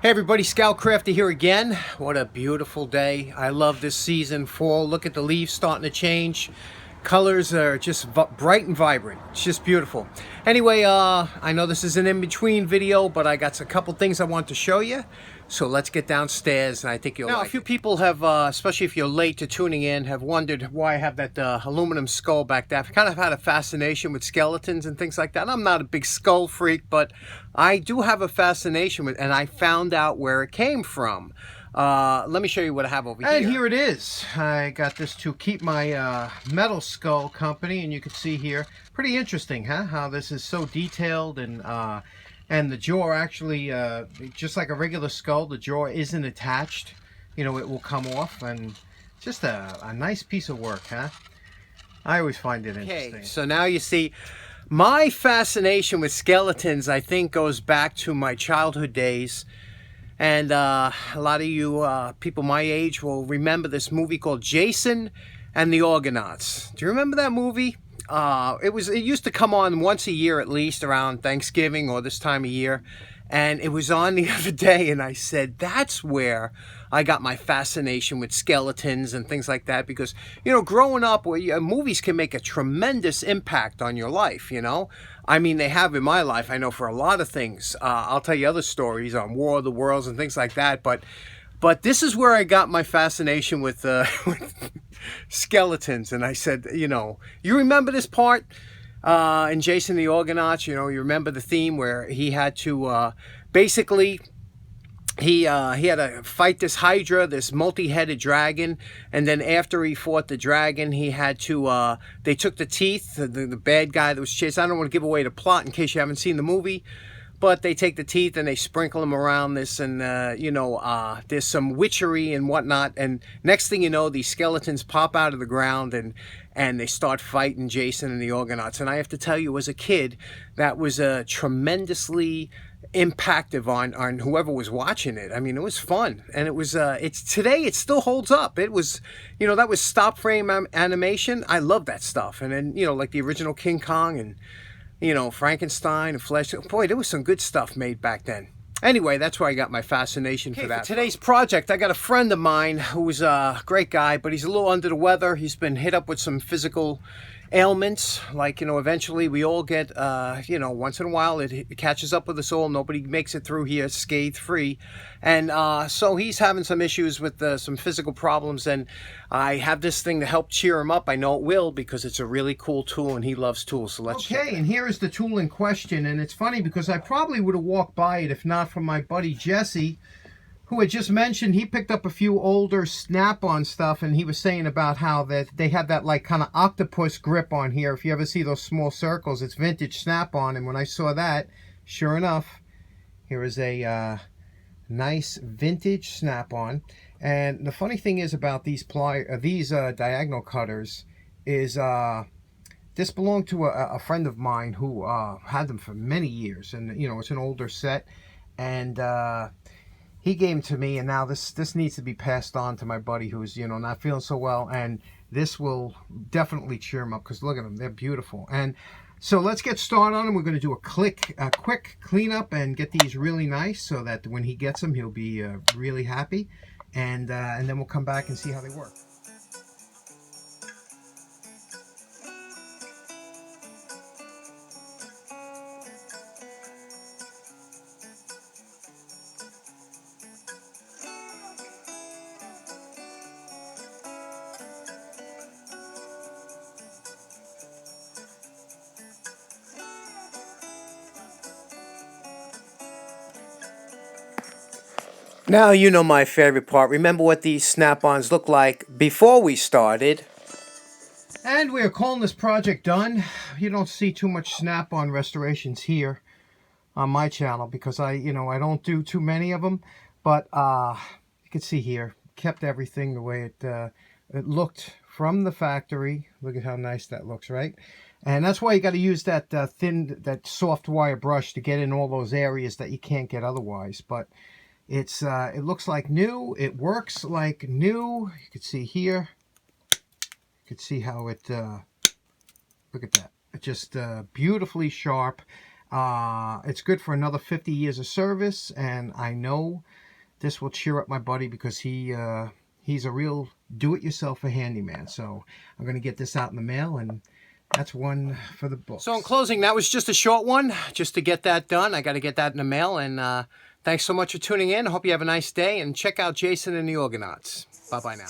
Hey everybody, Scout Crafter here again. What a beautiful day. I love this season, fall. Look at the leaves starting to change. Colors are just bright and vibrant. It's just beautiful. Anyway, I know this is an in-between video, but I got a couple things I want to show you. So let's get downstairs, and I think you'll like it. Now, a few people have, especially if you're late to tuning in, have wondered why I have that aluminum skull back there. I've kind of had a fascination with skeletons and things like that. I'm not a big skull freak, but I do have a fascination with, and I found out where it came from. Let me show you what I have over here. And here it is. I got this to keep my metal skull company, and you can see here, pretty interesting, huh? How this is so detailed, and the jaw actually, just like a regular skull, the jaw isn't attached. You know, it will come off, and just a nice piece of work, huh? I always find it interesting. Okay, so now you see, my fascination with skeletons, I think, goes back to my childhood days. And a lot of you people my age will remember this movie called Jason and the Argonauts. Do you remember that movie? It used to come on once a year at least around Thanksgiving or this time of year. And it was on the other day, and I said, that's where I got my fascination with skeletons and things like that. Because, you know, growing up, movies can make a tremendous impact on your life, you know. I mean, they have in my life, I know, for a lot of things. I'll tell you other stories on War of the Worlds and things like that. But this is where I got my fascination with, with skeletons. And I said, you know, you remember this part? In Jason the Argonauts, you know, you remember the theme where he had to basically he had to fight this Hydra, this multi-headed dragon, and then after he fought the dragon, he had to they took the teeth, the bad guy that was chased. I don't want to give away the plot in case you haven't seen the movie, but they take the teeth and they sprinkle them around this, and you know, there's some witchery and whatnot, and next thing you know, these skeletons pop out of the ground and they start fighting Jason and the Argonauts. And I have to tell you, as a kid, that was tremendously impactful on whoever was watching it. I mean, it was fun, and it was today it still holds up. It was, you know, that was stop frame animation. I love that stuff. And then, you know, like the original King Kong and, you know, Frankenstein and Flesh. Boy, there was some good stuff made back then. Anyway, that's where I got my fascination for that. For today's project, I got a friend of mine who's a great guy, but he's a little under the weather. He's been hit up with some physical ailments. Like, you know, eventually we all get, you know, once in a while it catches up with us all. Nobody makes it through here scathe-free. And so he's having some issues with some physical problems, and I have this thing to help cheer him up. I know it will, because it's a really cool tool, and he loves tools. So let's check it out. And here is the tool in question, and it's funny because I probably would have walked by it if not for my buddy Jesse, who had just mentioned he picked up a few older Snap-on stuff, and he was saying about how that they have that like kind of octopus grip on here. If you ever see those small circles, it's vintage Snap-on. And when I saw that, sure enough, here is a nice vintage Snap-on. And the funny thing is about these diagonal cutters is this belonged to a friend of mine who had them for many years, and you know, it's an older set, and he gave them to me, and now this needs to be passed on to my buddy who's, you know, not feeling so well, and this will definitely cheer him up, because look at them, they're beautiful. And so let's get started on them. We're going to do a quick cleanup and get these really nice so that when he gets them, he'll be really happy, and then we'll come back and see how they work. Now you know my favorite part. Remember what these Snap-ons look like before we started. And we are calling this project done. You don't see too much Snap-on restorations here on my channel because I don't do too many of them. But you can see here, kept everything the way it looked from the factory. Look at how nice that looks, right? And that's why you got to use that that soft wire brush to get in all those areas that you can't get otherwise. But it looks like new. It works like new. You can see here. You can see how it. Look at that. It's just beautifully sharp. It's good for another 50 years of service, and I know this will cheer up my buddy because he's a real do-it-yourselfer handyman. So I'm going to get this out in the mail, and that's one for the books. So in closing, that was just a short one, just to get that done. I got to get that in the mail, and thanks so much for tuning in. I hope you have a nice day, and check out Jason and the Argonauts. Bye-bye now.